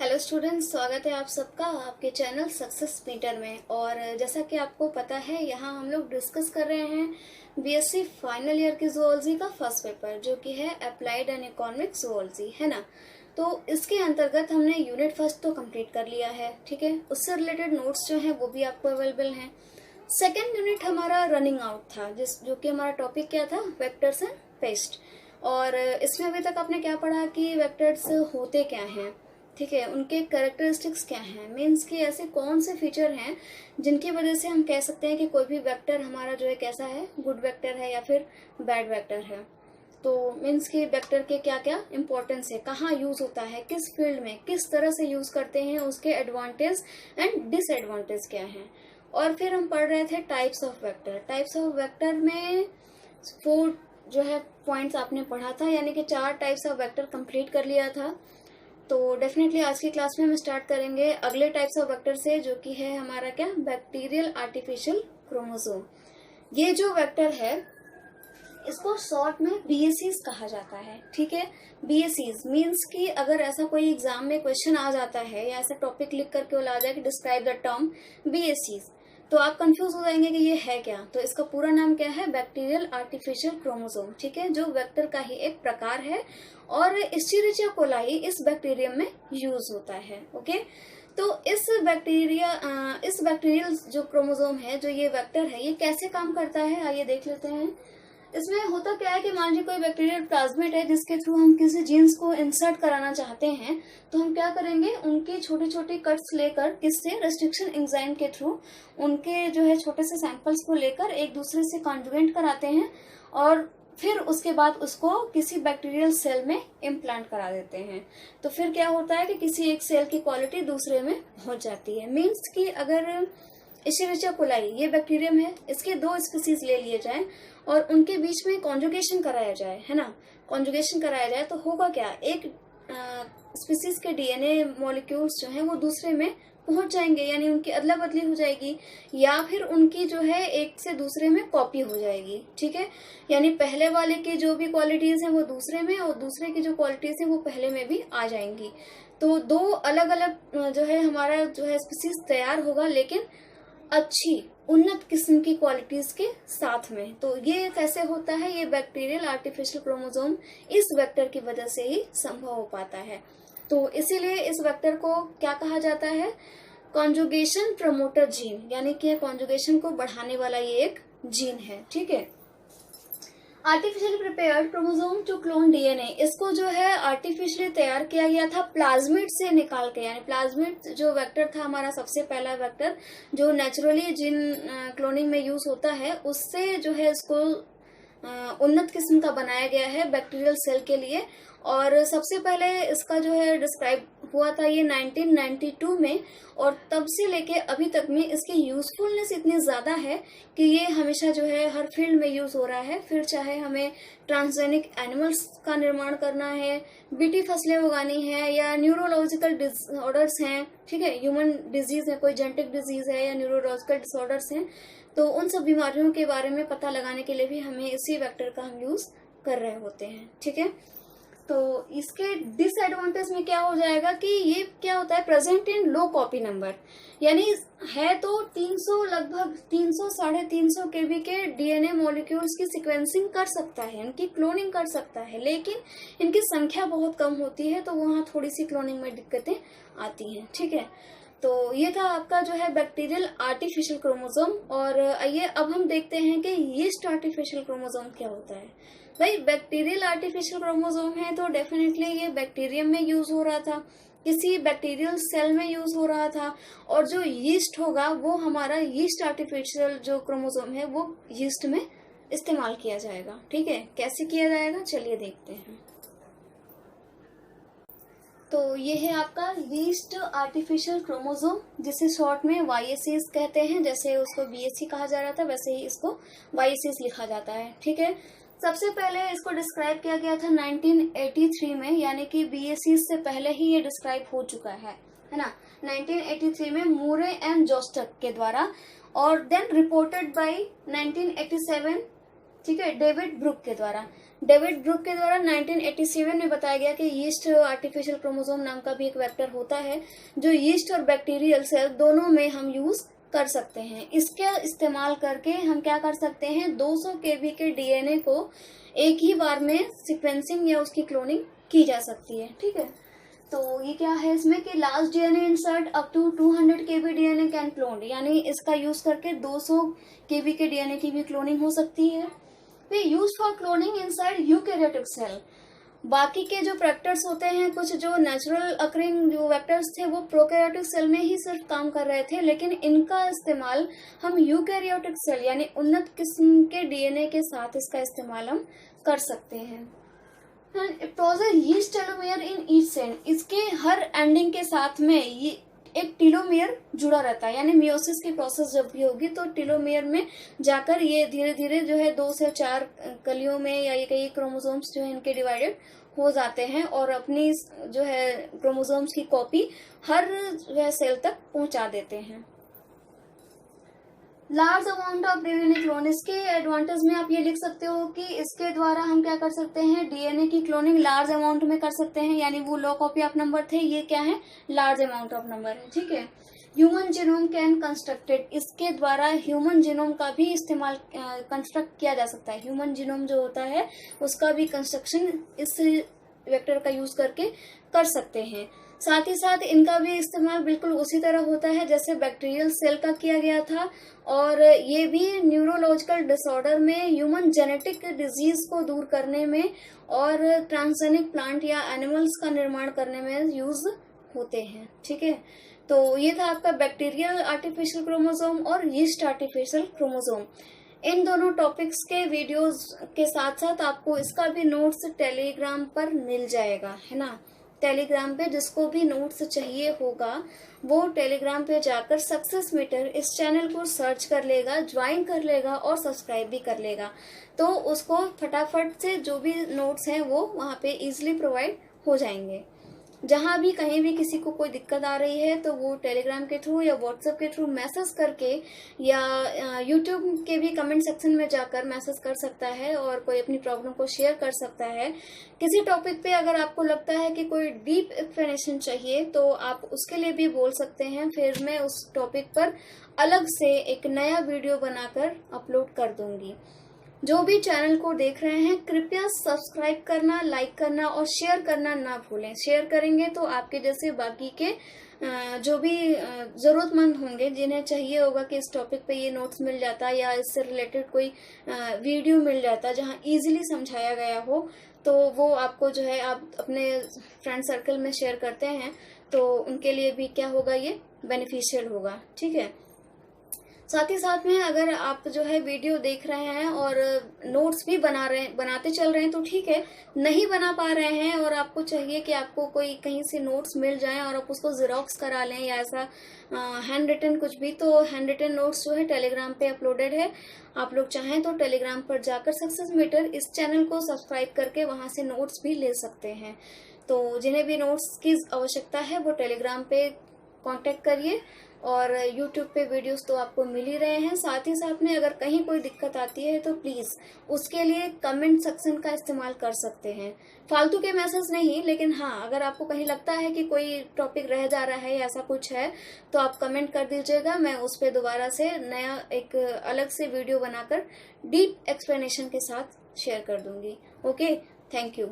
Hello students, स्वागत है आप सबका आपके चैनल सक्सेस मीटर में। और जैसा कि आपको पता है, यहाँ हम लोग डिस्कस कर रहे हैं बीएससी फाइनल ईयर की जूलॉजी का फर्स्ट पेपर, जो कि है अप्लाइड एंड इकोनॉमिक जूलॉजी, है ना। तो इसके अंतर्गत हमने यूनिट फर्स्ट तो कंप्लीट कर लिया है, ठीक है। उससे रिलेटेड नोट्स जो हैं वो भी आपको अवेलेबल हैं। सेकेंड यूनिट हमारा रनिंग आउट था, जो कि हमारा टॉपिक क्या था, वेक्टर्स एंड पेस्ट। और इसमें अभी तक आपने क्या पढ़ा कि वेक्टर्स होते क्या हैं, ठीक है, उनके कैरेक्टरिस्टिक्स क्या हैं, मीन्स कि ऐसे कौन से फीचर हैं जिनकी वजह से हम कह सकते हैं कि कोई भी वेक्टर हमारा जो है कैसा है, गुड वेक्टर है या फिर बैड वेक्टर है। तो मीन्स कि वेक्टर के क्या क्या इंपॉर्टेंस है, कहाँ यूज होता है, किस फील्ड में किस तरह से यूज करते हैं, उसके एडवांटेज एंड डिसएडवांटेज क्या है। और फिर हम पढ़ रहे थे types of vector. Types of vector में 4 जो है पॉइंट्स आपने पढ़ा था, यानी कि 4 टाइप्स ऑफ वेक्टर कंप्लीट कर लिया था। तो डेफिनेटली आज की क्लास में हम स्टार्ट करेंगे अगले टाइप्स ऑफ वेक्टर से, जो कि है हमारा क्या, बैक्टीरियल आर्टिफिशियल क्रोमोसोम। ये जो वेक्टर है इसको शॉर्ट में बीएसीज कहा जाता है, ठीक है। बीएसीज मीन्स कि अगर ऐसा कोई एग्जाम में क्वेश्चन आ जाता है या ऐसा टॉपिक लिख करके बोला जाए कि डिस्क्राइब द टर्म बीएसीज, तो आप कंफ्यूज हो जाएंगे कि ये है क्या। तो इसका पूरा नाम क्या है, बैक्टीरियल आर्टिफिशियल क्रोमोसोम, ठीक है, जो वेक्टर का ही एक प्रकार है और एस्चेरिचिया कोलाई इस बैक्टीरियम में यूज होता है। ओके, तो इस बैक्टीरियल जो क्रोमोसोम है, जो ये वेक्टर है, ये कैसे काम करता है आइए देख लेते हैं। इसमें होता क्या है कि मान लीजिए कोई बैक्टीरियल प्लाज्मिड है जिसके थ्रू हम किसी जीन्स को इंसर्ट कराना चाहते हैं, तो हम क्या करेंगे, उनके छोटे छोटे कट्स लेकर, किससे, रेस्ट्रिक्शन एंजाइम के थ्रू उनके जो है छोटे से सैंपल्स को लेकर एक दूसरे से कॉन्जुगेट कराते हैं और फिर उसके बाद उसको किसी बैक्टीरियल सेल में इम्प्लांट करा देते हैं। तो फिर क्या होता है कि किसी एक सेल की क्वालिटी दूसरे में पहुंच जाती है। मीन्स कि अगर एस्चेरिचिया कोलाई ये बैक्टीरियम है, इसके 2 स्पीसीज ले लिए जाएं और उनके बीच में कॉन्जुगेशन कराया जाए, है ना, कॉन्जुगेशन कराया जाए, तो होगा क्या, एक स्पीसीज के डीएनए मॉलिक्यूल्स जो हैं वो दूसरे में पहुंच जाएंगे, यानी उनकी अदला बदली हो जाएगी, या फिर उनकी जो है एक से दूसरे में कॉपी हो जाएगी, ठीक है। यानी पहले वाले की जो भी क्वालिटीज हैं वो दूसरे में, और दूसरे की जो क्वालिटीज हैं वो पहले में भी आ जाएंगी। तो 2 अलग अलग जो है हमारा जो है स्पीसीज तैयार होगा, लेकिन अच्छी उन्नत किस्म की क्वालिटीज के साथ में। तो ये कैसे होता है, ये बैक्टीरियल आर्टिफिशियल क्रोमोसोम इस वेक्टर की वजह से ही संभव हो पाता है। तो इसीलिए इस वेक्टर को क्या कहा जाता है, कॉन्जुगेशन प्रमोटर जीन, यानी कि कॉन्जुगेशन को बढ़ाने वाला ये एक जीन है, ठीक है। Artificially prepared chromosome to clone DNA, इसको जो है आर्टिफिशियली तैयार किया गया था प्लाज्मिड से निकाल के, यानी प्लाज्मिड जो वेक्टर था हमारा सबसे पहला वेक्टर जो नेचुरली जिन क्लोनिंग में यूज होता है, उससे जो है इसको उन्नत किस्म का बनाया गया है बैक्टीरियल सेल के लिए। और सबसे पहले इसका जो है डिस्क्राइब हुआ था ये 1992 में, और तब से लेके अभी तक में इसकी यूजफुलनेस इतनी ज्यादा है कि ये हमेशा जो है हर फील्ड में यूज हो रहा है। फिर चाहे हमें ट्रांसजेनिक एनिमल्स का निर्माण करना है, बीटी फसलें उगानी है, या न्यूरोलॉजिकल डिसऑर्डर्स हैं, ठीक है, ह्यूमन डिजीज है, कोई जेनेटिक डिजीज है या न्यूरोलॉजिकल डिसऑर्डर्स हैं, तो उन सब बीमारियों के बारे में पता लगाने के लिए भी हमें इसी वेक्टर का हम यूज कर रहे होते हैं, ठीक है। तो इसके डिसएडवांटेज में क्या हो जाएगा कि ये क्या होता है, present in low copy number, यानी है तो 300 लगभग 300 350 केबी के डीएनए मॉलिक्यूल्स की सीक्वेंसिंग कर सकता है, इनकी क्लोनिंग कर सकता है, लेकिन इनकी संख्या बहुत कम होती है, तो वहाँ थोड़ी सी क्लोनिंग में दिक्कतें आती हैं, ठीक है। तो ये था आपका जो है बैक्टीरियल आर्टिफिशियल क्रोमोसोम। और आइए अब हम देखते हैं कि यीस्ट आर्टिफिशियल क्रोमोसोम क्या होता है। भाई बैक्टीरियल आर्टिफिशियल क्रोमोसोम है तो डेफिनेटली ये बैक्टीरियम में यूज हो रहा था, किसी बैक्टीरियल सेल में यूज हो रहा था, और जो यीस्ट होगा वो हमारा यीस्ट आर्टिफिशियल जो क्रोमोसोम है वो यीस्ट में इस्तेमाल किया जाएगा, ठीक है। कैसे किया जाएगा चलिए देखते हैं। तो ये है आपका यीस्ट आर्टिफिशियल क्रोमोसोम, जिसे शॉर्ट में वाईएसीज कहते हैं। जैसे उसको बीएससी कहा जा रहा था वैसे ही इसको वाईएसीज लिखा जाता है, ठीक है। सबसे पहले इसको डिस्क्राइब किया गया था 1983 में, यानी कि बीएससी से पहले ही ये डिस्क्राइब हो चुका है ना, 1983 में मूरे एंड जोस्टक के द्वारा, और देन रिपोर्टेड बाय 1987, ठीक है, डेविड ब्रुक के द्वारा। डेविड ब्रूक के द्वारा 1987 में बताया गया कि यीस्ट आर्टिफिशियल क्रोमोसोम नाम का भी एक वेक्टर होता है जो यीस्ट और बैक्टीरियल सेल दोनों में हम यूज कर सकते हैं। इसके इस्तेमाल करके हम क्या कर सकते हैं, 200 केबी के डीएनए को एक ही बार में सीक्वेंसिंग या उसकी क्लोनिंग की जा सकती है। ठीक है, तो ये क्या है इसमें कि large DNA insert up to 200 KB DNA can clone, यानी इसका यूज करके 200 केबी के डीएनए की भी क्लोनिंग हो सकती है। फिर use for cloning inside eukaryotic cell, बाकी के जो वेक्टर्स होते हैं, कुछ जो नेचुरल अकरिंग जो वेक्टर्स थे वो प्रोकैरियोटिक सेल में ही सिर्फ काम कर रहे थे, लेकिन इनका इस्तेमाल हम यूकैरियोटिक सेल यानी उन्नत किस्म के डीएनए के साथ इसका इस्तेमाल हम कर सकते हैं। Yeast telomere in each send, इसके हर एंडिंग के साथ में ये एक टेलोमेयर जुड़ा रहता है, यानी मियोसिस की प्रोसेस जब भी होगी तो टेलोमेयर में जाकर ये धीरे धीरे जो है 2 से 4 कलियों में या ये कई क्रोमोसोम्स जो है इनके डिवाइडेड हो जाते हैं और अपनी जो है क्रोमोसोम्स की कॉपी हर जो है सेल तक पहुंचा देते हैं। Large amount of DNA clone, इसके एडवांटेज में आप ये लिख सकते हो कि इसके द्वारा हम क्या कर सकते हैं, डीएनए की क्लोनिंग लार्ज अमाउंट में कर सकते हैं, यानी वो लो कॉपी ऑफ नंबर थे, ये क्या है, लार्ज अमाउंट ऑफ नंबर है। ठीक है, ह्यूमन जीनोम कैन कंस्ट्रक्टेड, इसके द्वारा ह्यूमन जीनोम का भी इस्तेमाल कंस्ट्रक्ट किया जा सकता है। ह्यूमन जीनोम जो होता है उसका भी कंस्ट्रक्शन इस वेक्टर का यूज करके कर सकते हैं। साथ ही साथ इनका भी इस्तेमाल बिल्कुल उसी तरह होता है जैसे बैक्टीरियल सेल का किया गया था, और ये भी न्यूरोलॉजिकल डिसऑर्डर में, ह्यूमन जेनेटिक डिजीज को दूर करने में और ट्रांसजेनिक प्लांट या एनिमल्स का निर्माण करने में यूज होते हैं। ठीक है, तो ये था आपका बैक्टीरियल आर्टिफिशियल क्रोमोसोम और यीस्ट आर्टिफिशियल क्रोमोसोम। इन दोनों टॉपिक्स के वीडियोस के साथ साथ आपको इसका भी नोट्स टेलीग्राम पर मिल जाएगा, है ना। टेलीग्राम पे जिसको भी नोट्स चाहिए होगा वो टेलीग्राम पे जाकर सक्सेस मीटर इस चैनल को सर्च कर लेगा, ज्वाइन कर लेगा और सब्सक्राइब भी कर लेगा, तो उसको फटाफट से जो भी नोट्स हैं वो वहाँ पे इजीली प्रोवाइड हो जाएंगे। जहाँ भी कहीं भी किसी को कोई दिक्कत आ रही है तो वो टेलीग्राम के थ्रू या व्हाट्सएप के थ्रू मैसेज करके या यूट्यूब के भी कमेंट सेक्शन में जाकर मैसेज कर सकता है और कोई अपनी प्रॉब्लम को शेयर कर सकता है। किसी टॉपिक पे अगर आपको लगता है कि कोई डीप एक्सप्लेनेशन चाहिए तो आप उसके लिए भी बोल सकते हैं, फिर मैं उस टॉपिक पर अलग से एक नया वीडियो बनाकर अपलोड कर दूंगी। जो भी चैनल को देख रहे हैं कृपया सब्सक्राइब करना, लाइक करना और शेयर करना ना भूलें। शेयर करेंगे तो आपके जैसे बाकी के जो भी जरूरतमंद होंगे, जिन्हें चाहिए होगा कि इस टॉपिक पे ये नोट्स मिल जाता या इससे रिलेटेड कोई वीडियो मिल जाता जहां इजीली समझाया गया हो, तो वो आपको जो है आप अपने फ्रेंड सर्कल में शेयर करते हैं तो उनके लिए भी क्या होगा, ये बेनिफिशियल होगा। ठीक है, साथ ही साथ में अगर आप जो है वीडियो देख रहे हैं और नोट्स भी बनाते चल रहे हैं तो ठीक है, नहीं बना पा रहे हैं और आपको चाहिए कि आपको कोई कहीं से नोट्स मिल जाएं और आप उसको जेरोक्स करा लें या ऐसा हैंड रिटन कुछ भी, तो हैंड रिटन नोट्स जो है टेलीग्राम पे अपलोडेड है। आप लोग चाहें तो टेलीग्राम पर जाकर सक्सेस मीटर इस चैनल को सब्सक्राइब करके वहां से नोट्स भी ले सकते हैं। तो जिन्हें भी नोट्स की आवश्यकता है वो टेलीग्राम पे कांटेक्ट करिए और YouTube पे वीडियोस तो आपको मिल ही रहे हैं। साथ ही साथ में अगर कहीं कोई दिक्कत आती है तो प्लीज उसके लिए कमेंट सेक्शन का इस्तेमाल कर सकते हैं, फालतू के मैसेज नहीं, लेकिन हाँ अगर आपको कहीं लगता है कि कोई टॉपिक रह जा रहा है या ऐसा कुछ है तो आप कमेंट कर दीजिएगा, मैं उस पर दोबारा से नया एक अलग से वीडियो बनाकर डीप एक्सप्लेनेशन के साथ शेयर कर दूंगी। Okay, thank you.